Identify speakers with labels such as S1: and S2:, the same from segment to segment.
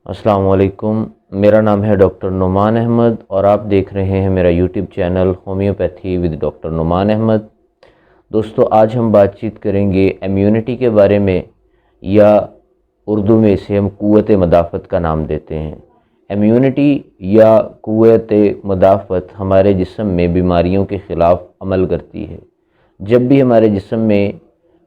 S1: अस्सलाम वालेकुम। मेरा नाम है डॉक्टर नुमान अहमद और आप देख रहे हैं मेरा YouTube channel homeopathy with doctor Numan Ahmad. दोस्तों, आज हम बातचीत करेंगे इम्यूनिटी के बारे में, या उर्दू में इसे हम क़ुव्वत मदाफ़त का नाम देते हैं। इम्यूनिटी या क़ुव्वत मदाफ़त हमारे जिस्म में बीमारियों के ख़िलाफ़ अमल करती है। जब भी हमारे जिस्म में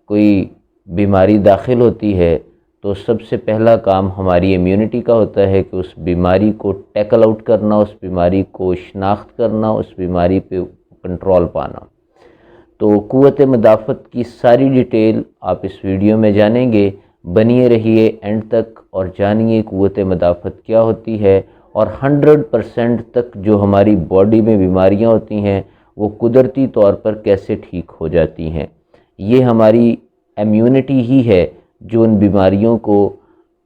S1: कोई बीमारी दाखिल होती है तो सबसे पहला काम हमारी इम्यूनिटी का होता है कि उस बीमारी को टैकल आउट करना, उस बीमारी को शिनाख्त करना, उस बीमारी पे कंट्रोल पाना। तो क़ुव्वत मदाफ़त की सारी डिटेल आप इस वीडियो में जानेंगे। बनिए रहिए एंड तक और जानिए क़ुव्वत मदाफ़त क्या होती है और 100% तक जो हमारी बॉडी में बीमारियां होती हैं वो कुदरती तौर पर कैसे ठीक हो जाती हैं। ये हमारी इम्यूनिटी ही है जो उन बीमारियों को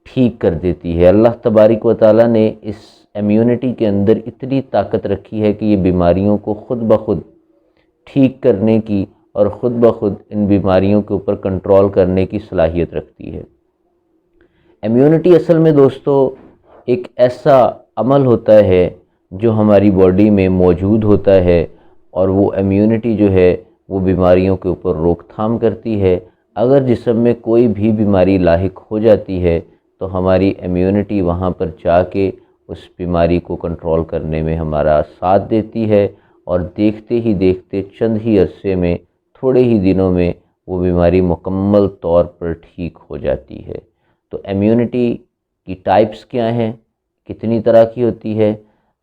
S1: ठीक कर देती है। अल्लाह तबारिक व तआला ने इस इम्यूनिटी के अंदर इतनी ताकत रखी है कि ये बीमारियों को ख़ुद ब खुद ठीक करने की और ख़ुद ब खुद इन बीमारियों के ऊपर कंट्रोल करने की सलाहियत रखती है। इम्यूनिटी असल में दोस्तों एक ऐसा अमल होता है जो हमारी बॉडी में मौजूद होता है और वो इम्यूनिटी जो है वो बीमारियों के ऊपर रोकथाम करती है। अगर जिस्म में कोई भी बीमारी लाहिक हो जाती है तो हमारी इम्यूनिटी वहाँ पर जाके उस बीमारी को कंट्रोल करने में हमारा साथ देती है और देखते ही देखते चंद ही अरसे में, थोड़े ही दिनों में वो बीमारी मुकम्मल तौर पर ठीक हो जाती है। तो इम्यूनिटी की टाइप्स क्या हैं, कितनी तरह की होती है?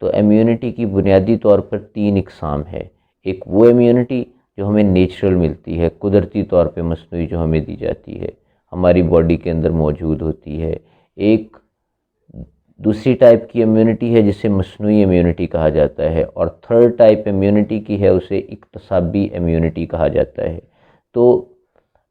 S1: तो इम्यूनिटी की बुनियादी तौर पर 3 इकसाम है। एक वो इम्यूनिटी जो हमें नेचुरल मिलती है, कुदरती तौर पे मसनूई जो हमें दी जाती है, हमारी बॉडी के अंदर मौजूद होती है। एक दूसरी टाइप की इम्यूनिटी है जिसे मसनूई इम्यूनिटी कहा जाता है, और थर्ड टाइप इम्यूनिटी की है उसे इक्तसाबी इम्यूनिटी कहा जाता है। तो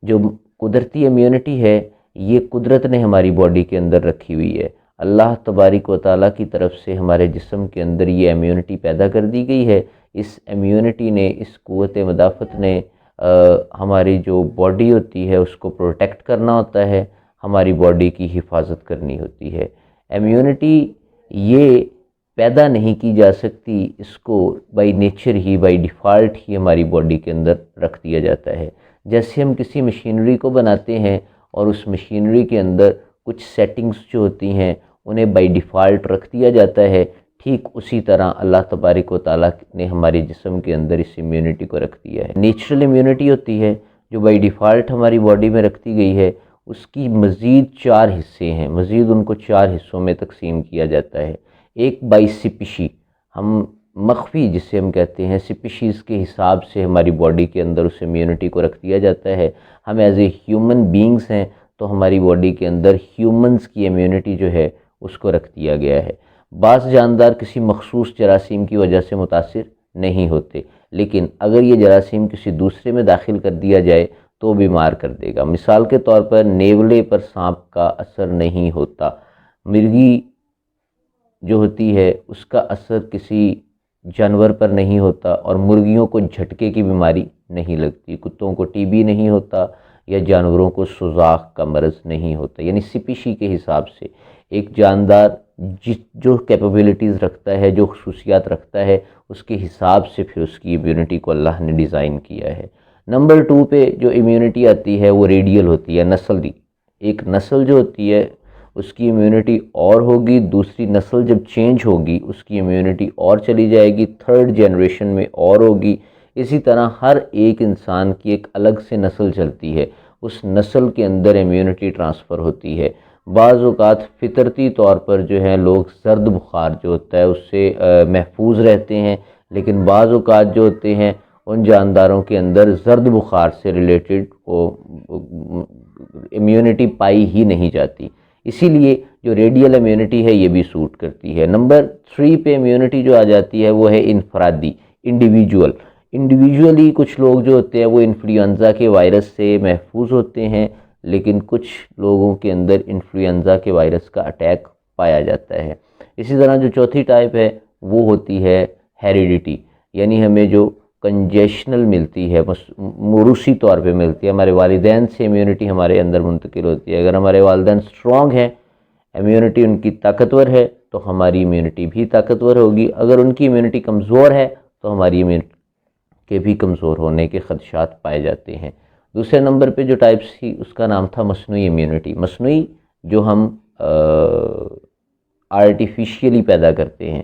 S1: जो कुदरती इम्यूनिटी है ये कुदरत ने हमारी बॉडी के अंदर रखी हुई है। अल्लाह तबारिक व तआला की तरफ से हमारे जिस्म के अंदर ये इम्यूनिटी पैदा कर दी गई है। इस इम्यूनिटी ने, इस क़ुव्वत मदाफ़त ने हमारी जो बॉडी होती है उसको प्रोटेक्ट करना होता है, हमारी बॉडी की हिफाजत करनी होती है। इम्यूनिटी ये पैदा नहीं की जा सकती, इसको बाय नेचर ही, बाय डिफ़ॉल्ट ही हमारी बॉडी के अंदर रख दिया जाता है। जैसे हम किसी मशीनरी को बनाते हैं और उस मशीनरी के अंदर कुछ सेटिंग्स जो होती हैं उन्हें बाय डिफ़ॉल्ट रख दिया जाता है, ठीक उसी तरह अल्लाह तबारिक व तआला ने हमारे जिस्म के अंदर इस इम्यूनिटी को रख दिया है। नेचुरल इम्यूनिटी होती है जो बाय डिफ़ॉल्ट हमारी बॉडी में रख दी गई है, उसकी मज़ीद 4 हिस्से हैं, मज़ीद उनको 4 हिस्सों में तकसीम किया जाता है। एक बाय स्पीशी, हम मख्फी जिसे हम कहते हैं, स्पीशीज़ के हिसाब से हमारी बॉडी के अंदर उस इम्यूनिटी को रख दिया जाता है। हम एज ए ह्यूमन बींग्स हैं तो हमारी बॉडी के अंदर ह्यूमन्स की इम्यूनिटी जो है उसको रख दिया गया है। बाज़ जानदार किसी मखसूस जरासीम की वजह से मुतासिर नहीं होते, लेकिन अगर ये जरासीम किसी दूसरे में दाखिल कर दिया जाए तो बीमार कर देगा। मिसाल के तौर पर नेवले पर सांप का असर नहीं होता, मिर्गी जो होती है उसका असर किसी जानवर पर नहीं होता, और मुर्गियों को झटके की बीमारी नहीं लगती, कुत्तों को टीबी नहीं होता या जानवरों को सुजाख का मर्ज़ नहीं होता। यानी स्पीशी के हिसाब से एक जानदार जो कैपेबिलिटीज़ रखता है, जो खुसूसियात रखता है, उसके हिसाब से फिर उसकी इम्यूनिटी को अल्लाह ने डिज़ाइन किया है। नंबर 2 पे जो इम्यूनिटी आती है वो रेडियल होती है, नस्ली। एक नस्ल जो होती है उसकी इम्यूनिटी और होगी, दूसरी नस्ल जब चेंज होगी उसकी इम्यूनिटी और चली जाएगी, थर्ड जनरेशन में और होगी। इसी तरह हर एक इंसान की एक अलग से नस्ल चलती है, उस नस्ल के अंदर इम्यूनिटी ट्रांसफ़र होती है। बाज़ औक़ात फ़ितरती तौर पर जो है लोग सर्द बुखार जो होता है उससे महफूज रहते हैं, लेकिन बाज़ औक़ात जो होते हैं उन जानदारों के अंदर जर्द बुखार से रिलेटेड इम्यूनिटी पाई ही नहीं जाती। इसीलिए जो रेडियल इम्यूनिटी है ये भी सूट करती है। नंबर 3 पे इम्यूनिटी जो आ जाती है वो है इनफरादी, इंडिविजुअल। इंडिविजुअली कुछ लोग जो होते हैं वो इन्फ्लुएंज़ा के वायरस से महफूज होते हैं, लेकिन कुछ लोगों के अंदर इन्फ्लुएंज़ा के वायरस का अटैक पाया जाता है। इसी तरह जो चौथी टाइप है वो होती है हेरिडिटी, यानी हमें जो कंजेशनल मिलती है, मौरूसी तौर पे मिलती है, हमारे वालिदैन से इम्यूनिटी हमारे अंदर मुंतकिल होती है। अगर हमारे वालिदैन स्ट्रॉन्ग हैं इम्यूनिटी उनकी ताकतवर है तो हमारी इम्यूनिटी भी ताकतवर होगी। अगर उनकी इम्यूनिटी कमज़ोर है तो हमारी इम्यूनिटी के भी कमज़ोर होने के ख़दशात पाए जाते हैं। दूसरे नंबर पे जो टाइप्स थी उसका नाम था मसनूई इम्यूनिटी। मसनूई जो हम आर्टिफिशियली पैदा करते हैं।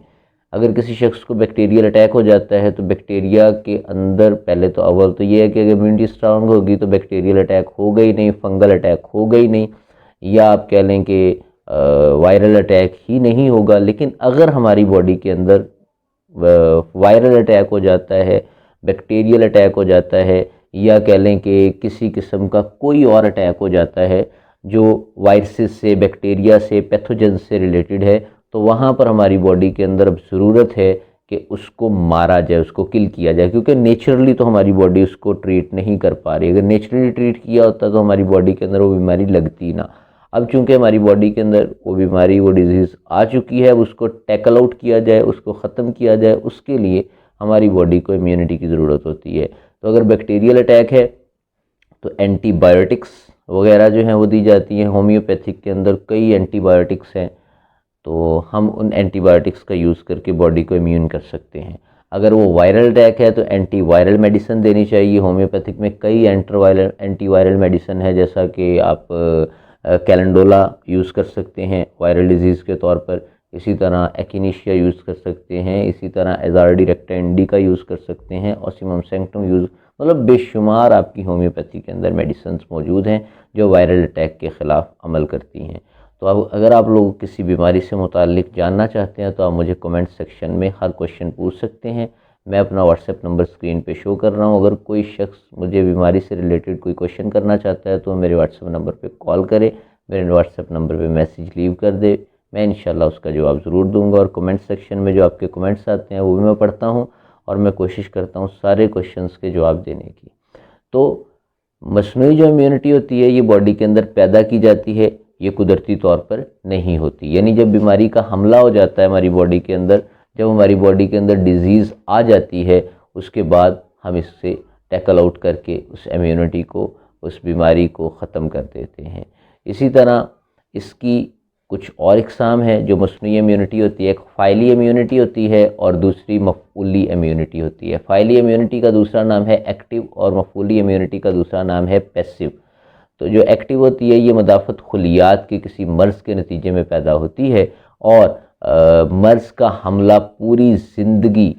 S1: अगर किसी शख्स को बैक्टीरियल अटैक हो जाता है तो बैक्टीरिया के अंदर पहले तो अव्वल तो ये है कि अगर इम्यूनिटी स्ट्रांग होगी तो बैक्टीरियल अटैक होगा ही नहीं, फंगल अटैक होगा ही नहीं, या आप कह लें कि वायरल अटैक ही नहीं होगा। लेकिन अगर हमारी बॉडी के अंदर वायरल अटैक हो जाता है, बैक्टीरियल अटैक हो जाता है, या कह लें कि किसी किस्म का कोई और अटैक हो जाता है जो वायरसेस से, बैक्टीरिया से, पैथोजन से रिलेटेड है, तो वहाँ पर हमारी बॉडी के अंदर अब ज़रूरत है कि उसको मारा जाए, उसको किल किया जाए, क्योंकि नेचुरली तो हमारी बॉडी उसको ट्रीट नहीं कर पा रही। अगर नेचुरली ट्रीट किया होता तो हमारी बॉडी के अंदर वो बीमारी लगती ना। अब चूंकि हमारी बॉडी के अंदर वो बीमारी, वो डिजीज़ आ चुकी है, अब उसको टैकल आउट किया जाए, उसको ख़त्म किया जाए, उसके लिए हमारी बॉडी को इम्यूनिटी की ज़रूरत होती है। तो अगर बैक्टीरियल अटैक है तो एंटीबायोटिक्स वगैरह जो हैं वो दी जाती हैं। होम्योपैथिक के अंदर कई एंटीबायोटिक्स हैं, तो हम उन एंटीबायोटिक्स का यूज़ करके बॉडी को इम्यून कर सकते हैं। अगर वो वायरल अटैक है तो एंटी वायरल मेडिसिन देनी चाहिए। होम्योपैथिक में कई एंटी वायरल मेडिसिन है, जैसा कि आप कैलेंडोला यूज़ कर सकते हैं वायरल डिजीज़ के तौर पर, इसी तरह एकिनीशिया यूज़ कर सकते हैं, इसी तरह एजार्डी रेक्टेंडी का यूज़ कर सकते हैं, ऑसिमम सैंक्टम यूज़, मतलब बेशुमार आपकी होम्योपैथी के अंदर मेडिसिन मौजूद हैं जो वायरल अटैक के ख़िलाफ़ अमल करती हैं। तो अब अगर आप लोग किसी बीमारी से मुताल्लिक़ जानना चाहते हैं तो आप मुझे कमेंट सेक्शन में हर क्वेश्चन पूछ सकते हैं। मैं अपना व्हाट्सएप नंबर स्क्रीन पे शो कर रहा हूँ। अगर कोई शख्स मुझे बीमारी से रिलेटेड कोई क्वेश्चन करना चाहता है तो मेरे व्हाट्सएप नंबर पे कॉल करे, मेरे व्हाट्सएप नंबर पे मैसेज लीव कर दे, मैं इंशाल्लाह उसका जवाब ज़रूर दूँगा। और कमेंट सेक्शन में जो आपके कमेंट्स आते हैं वो भी मैं पढ़ता हूँ और मैं कोशिश करता हूँ सारे क्वेश्चंस के जवाब देने की। तो मस्नूई जो इम्यूनिटी होती है ये बॉडी के अंदर पैदा की जाती है, ये कुदरती तौर पर नहीं होती। यानी जब बीमारी का हमला हो जाता है हमारी बॉडी के अंदर, जब हमारी बॉडी के अंदर डिजीज़ आ जाती है, उसके बाद हम इससे टैकल आउट करके उस इम्यूनिटी को, उस बीमारी को ख़त्म कर देते हैं। इसी तरह इसकी कुछ और इकसाम हैं जो मस्नूई इम्यूनिटी होती है। एक फ़ाइली इम्यूनिटी होती है और दूसरी मफ़ऊली इम्यूनिटी होती है। फ़ाइली इम्यूनिटी का दूसरा नाम है एक्टिव और मफ़ऊली इम्यूनिटी का दूसरा नाम है पैसिव। तो जो एक्टिव होती है ये मदाफ़त खुलियात के किसी मर्ज़ के नतीजे में पैदा होती है और मर्ज़ का हमला पूरी ज़िंदगी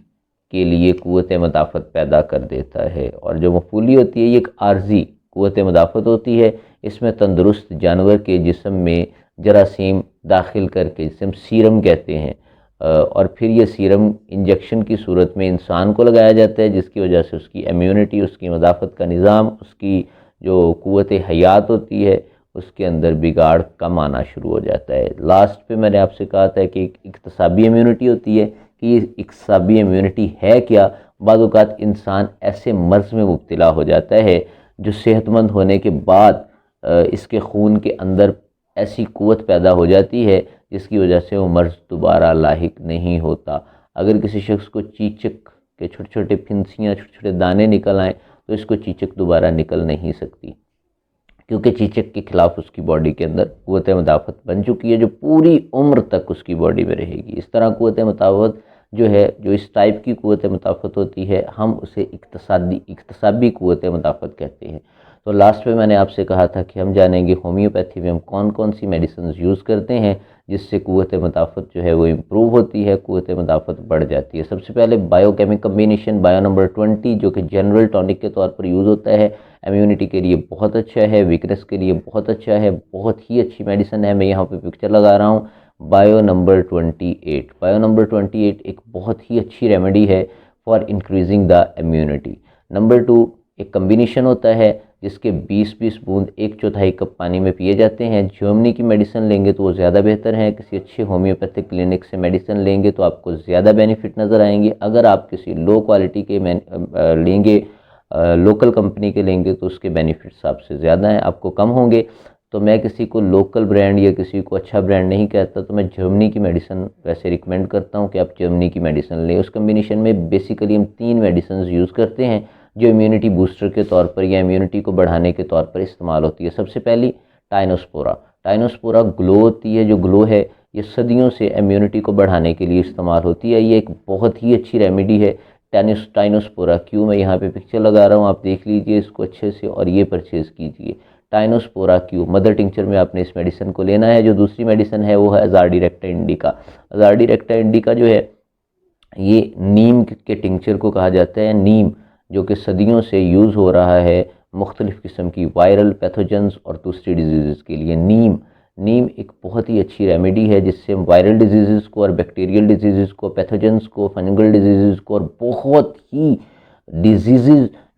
S1: के लिए क़ुव्वत मदाफ़त पैदा कर देता है। और जो मफ़ऊली होती है ये एक आर्जी क़ुव्वत मदाफ़त होती है। इसमें तंदुरुस्त जानवर के जिस्म में जरासीम दाखिल करके, जिसे हम सीरम कहते हैं, और फिर ये सीरम इंजेक्शन की सूरत में इंसान को लगाया जाता है, जिसकी वजह से उसकी इम्यूनिटी, उसकी मदाफ़त का निज़ाम, उसकी जो क़ुव्वत हयात होती है उसके अंदर बिगाड़ कम आना शुरू हो जाता है। लास्ट पे मैंने आपसे कहा था कि एक इक्तसाबी इम्यूनिटी होती है कि ये इक्तसाबी इम्यूनिटी है क्या। बाद औक़ात इंसान ऐसे मर्ज़ में मुब्तला हो जाता है जो सेहतमंद होने के बाद इसके खून के अंदर ऐसी क़ुव्वत पैदा हो जाती है जिसकी वजह से वो मर्ज़ दोबारा लाहिक नहीं होता। अगर किसी शख्स को चीचक के छोटे छोटे फिंसियाँ, छोटे छोटे दाने निकल आएँ तो इसको चीचक दोबारा निकल नहीं सकती, क्योंकि चीचक के ख़िलाफ़ उसकी बॉडी के अंदर क़ुव्वत मदाफ़त बन चुकी है जो पूरी उम्र तक उसकी बॉडी में रहेगी। इस तरह क़ुव्वत मदाफ़त जो है, जो इस टाइप की क़ुव्वत मदाफ़त होती है, हम उसे इक्तसाबी क़ुव्वत मदाफ़त कहते हैं। तो लास्ट में मैंने आपसे कहा था कि हम जानेंगे होम्योपैथी में हम कौन कौन सी मेडिसिन यूज़ करते हैं जिससे क़ुव्वत मदाफ़त जो है वो इम्प्रूव होती है, क़ुव्वत मदाफ़त बढ़ जाती है। सबसे पहले बायोकेमिक कम्बिनेशन बायो नंबर 20 जो कि जनरल टॉनिक के तौर पर यूज़ होता है, इम्यूनिटी के लिए बहुत अच्छा है, वीकनेस के लिए बहुत अच्छा है, बहुत ही अच्छी मेडिसिन है। मैं यहाँ पे पिक्चर लगा रहा हूँ बायो नंबर 28। बायो नंबर 28 एक बहुत ही अच्छी रेमेडी है for increasing the immunity. Number 2 एक कम्बिनेशन होता है जिसके 20-20 बूंद 1/4 कप पानी में पिए जाते हैं। जर्मनी की मेडिसिन लेंगे तो वो ज़्यादा बेहतर है, किसी अच्छे होम्योपैथिक क्लिनिक से मेडिसिन लेंगे तो आपको ज़्यादा बेनिफिट नज़र आएंगे। अगर आप किसी लो क्वालिटी के लेंगे, लोकल कंपनी के लेंगे तो उसके बेनिफिट्स आपसे ज़्यादा हैं, आपको कम होंगे। तो मैं किसी को लोकल ब्रांड या किसी को अच्छा ब्रांड नहीं कहता, तो मैं जर्मनी की मेडिसिन वैसे रिकमेंड करता हूँ कि आप जर्मनी की मेडिसिन लें। उस कम्बिनेशन में बेसिकली हम 3 मेडिसिन यूज़ करते हैं जो इम्यूनिटी बूस्टर के तौर पर या इम्यूनिटी को बढ़ाने के तौर पर इस्तेमाल होती है। सबसे पहली टाइनोस्पोरा। टाइनोस्पोरा ग्लो होती है, जो ग्लो है ये सदियों से इम्यूनिटी को बढ़ाने के लिए इस्तेमाल होती है। ये एक बहुत ही अच्छी रेमेडी है। टाइनोस्पोरा क्यू, मैं यहाँ पे पिक्चर लगा रहा हूँ, आप देख लीजिए इसको अच्छे से और ये परचेज़ कीजिए। टाइनोस्पोरा क्यू मदर टिंचर में आपने इस मेडिसिन को लेना है। जो दूसरी मेडिसिन है वो है अज़ार्डिरेक्टा इंडिका। अज़ार्डिरेक्टा इंडिका जो है ये नीम के टिंचर को कहा जाता है। नीम जो कि सदियों से यूज़ हो रहा है मुख्तलिफ़ किस्म की वायरल पैथोजेंस और दूसरी डिजीज़ के लिए। नीम एक बहुत ही अच्छी रेमेडी है जिससे वायरल डिजीज़ को और बैक्टीरियल डिजीज़ को, पैथोजेंस को, फंगल डिजीज़ को और बहुत ही डिजीज़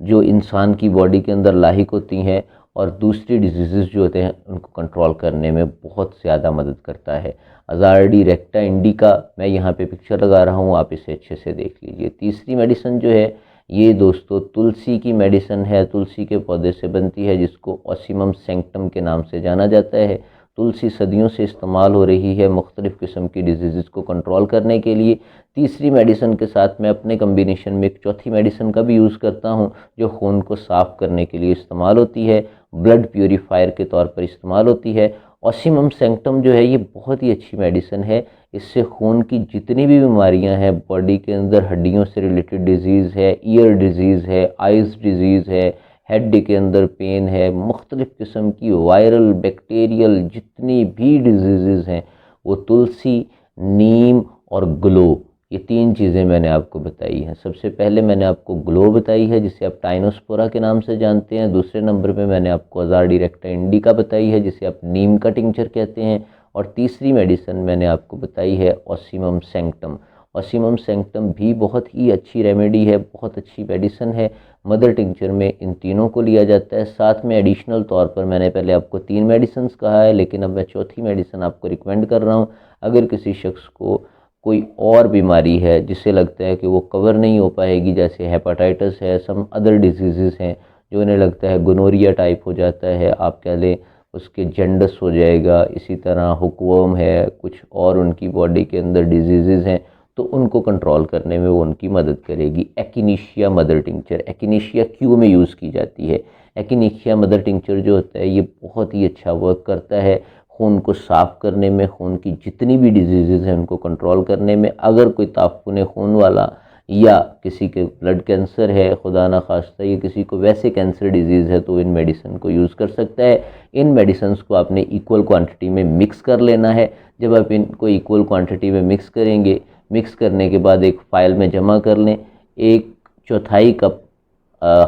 S1: जो इंसान की बॉडी के अंदर लाहिक होती हैं और दूसरी डिजीज़ जो होते हैं उनको कंट्रोल करने में बहुत ज़्यादा मदद करता है। अज़ार्डिरेक्टा इंडिका, मैं यहाँ पे पिक्चर लगा रहा हूँ, आप इसे अच्छे से देख लीजिए। तीसरी मेडिसिन जो है ये दोस्तों तुलसी की मेडिसिन है। तुलसी के पौधे से बनती है जिसको ऑसीमम सैंक्टम के नाम से जाना जाता है। तुलसी सदियों से इस्तेमाल हो रही है मुख्तलिफ़ किस्म की डिजीज़ को कंट्रोल करने के लिए। तीसरी मेडिसिन के साथ मैं अपने कम्बिनेशन में एक चौथी मेडिसिन का भी यूज़ करता हूँ जो खून को साफ़ करने के लिए इस्तेमाल होती है, ब्लड प्योरीफायर के तौर पर इस्तेमाल होती है। ऑसीमम सैंक्टम जो है ये बहुत ही अच्छी मेडिसिन है। इससे खून की जितनी भी बीमारियां हैं बॉडी के अंदर, हड्डियों से रिलेटेड डिजीज़ है, ईयर डिजीज़ है, आइज़ डिजीज़ है, हेड के अंदर पेन है, मुख्तलिफ़ किस्म की वायरल बैक्टीरियल जितनी भी डिजीज़ हैं वो तुलसी, नीम और ग्लो, ये तीन चीज़ें मैंने आपको बताई हैं। सबसे पहले मैंने आपको ग्लो बताई है जिसे आप टाइनोस्पोरा के नाम से जानते हैं। दूसरे नंबर पे मैंने आपको अज़ार्डिरेक्टा इंडिका बताई है जिसे आप नीम का टिंचर कहते हैं। और तीसरी मेडिसिन मैंने आपको बताई है ऑसीमम सैंक्टम। ऑसीमम सैंक्टम भी बहुत ही अच्छी रेमेडी है, बहुत अच्छी मेडिसिन है। मदर टिंचर में इन तीनों को लिया जाता है। साथ में एडिशनल तौर पर मैंने पहले आपको 3 मेडिसिन कहा है, लेकिन अब मैं चौथी मेडिसिन आपको रिकमेंड कर रहा हूँ। अगर किसी शख्स को कोई और बीमारी है जिसे लगता है कि वो कवर नहीं हो पाएगी, जैसे हेपाटाइटिस है, सम अदर डिजीज़ हैं जो इन्हें लगता है गोनोरिया टाइप हो जाता है, आप कह लें उसके जंडस हो जाएगा, इसी तरह हुकवर्म है, कुछ और उनकी बॉडी के अंदर डिजीज़ हैं, तो उनको कंट्रोल करने में वो उनकी मदद करेगी। एकिनीशिया मदर टिंचर एकिनीशिया क्यू में यूज़ की जाती है। एकिनीशिया मदर टिंचर जो होता है ये बहुत ही अच्छा वर्क करता है खून को साफ़ करने में, खून की जितनी भी डिजीज़ हैं उनको कंट्रोल करने में। अगर कोई ताफ़ुन खून वाला या किसी के ब्लड कैंसर है, खुदा ना खास्ता ये किसी को वैसे कैंसर डिजीज़ है, तो इन मेडिसिन को यूज़ कर सकता है। इन मेडिसिन को आपने इक्वल क्वांटिटी में मिक्स कर लेना है। जब आप इनको इक्वल क्वांटिटी में मिक्स करेंगे, मिक्स करने के बाद एक फ़ाइल में जमा कर लें। 1/4 कप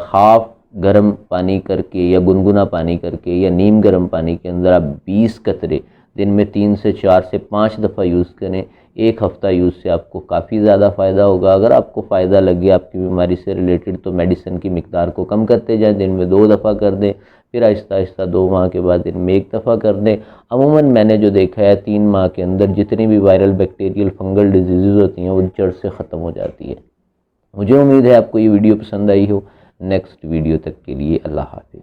S1: हाफ़ गर्म पानी करके या गुनगुना पानी करके या नीम गर्म पानी के अंदर आप 20 कतरे दिन में 3 से 4 से 5 दफ़ा यूज़ करें। 1 हफ़्ता यूज़ से आपको काफ़ी ज़्यादा फ़ायदा होगा। अगर आपको फ़ायदा लगे आपकी बीमारी से रिलेटेड तो मेडिसिन की मिकदार को कम करते जाएं, दिन में 2 दफ़ा कर दें, फिर आहिस्ता आहिस्ता 2 माह के बाद दिन में 1 दफ़ा कर दें। अमूमन मैंने जो देखा है 3 माह के अंदर जितनी भी वायरल बैक्टीरियल फंगल डिजीज़ होती हैं वो जड़ से ख़त्म हो जाती है। मुझे उम्मीद है आपको ये वीडियो पसंद आई हो। नेक्स्ट वीडियो तक के लिए अल्लाह हाफ़िज़।